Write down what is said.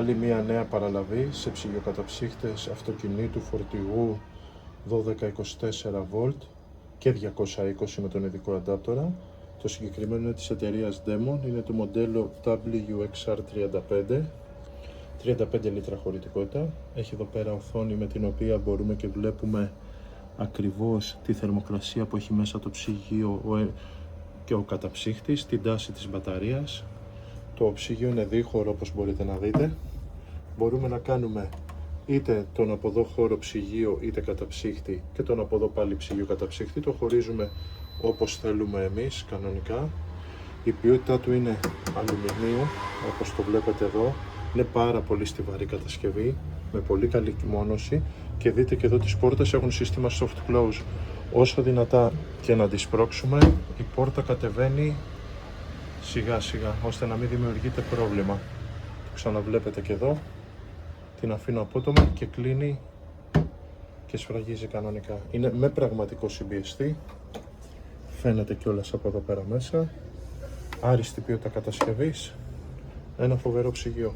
Άλλη μια νέα παραλαβή σε ψυγειοκαταψύχτες αυτοκινήτου φορτηγού 12-24V και 220 με τον ειδικό αντάπτορα. Το συγκεκριμένο είναι της εταιρείας Demon, είναι το μοντέλο WXR35, 35 λίτρα χωρητικότητα. Έχει εδώ πέρα οθόνη με την οποία μπορούμε και βλέπουμε ακριβώς τη θερμοκρασία που έχει μέσα το ψυγείο και ο καταψύχτης, την τάση της μπαταρίας. Το ψυγείο είναι δίχωρο όπως μπορείτε να δείτε. Μπορούμε να κάνουμε είτε τον από εδώ χώρο ψυγείο είτε καταψύχτη και τον από εδώ πάλι ψυγείο καταψύχτη. Το χωρίζουμε όπως θέλουμε εμείς κανονικά. Η ποιότητά του είναι αλουμινίου, όπως το βλέπετε εδώ. Είναι πάρα πολύ στιβαρή κατασκευή με πολύ καλή κοιμόνωση και δείτε και εδώ τις πόρτες έχουν σύστημα soft close. Όσο δυνατά και να τις σπρώξουμε, η πόρτα κατεβαίνει σιγά σιγά ώστε να μην δημιουργείται πρόβλημα. Το ξαναβλέπετε και εδώ, την αφήνω απότομα και κλείνει και σφραγίζει κανονικά. Είναι με πραγματικό συμπιεστή, φαίνεται κιόλας από εδώ πέρα μέσα. Άριστη ποιότητα κατασκευής, ένα φοβερό ψυγείο.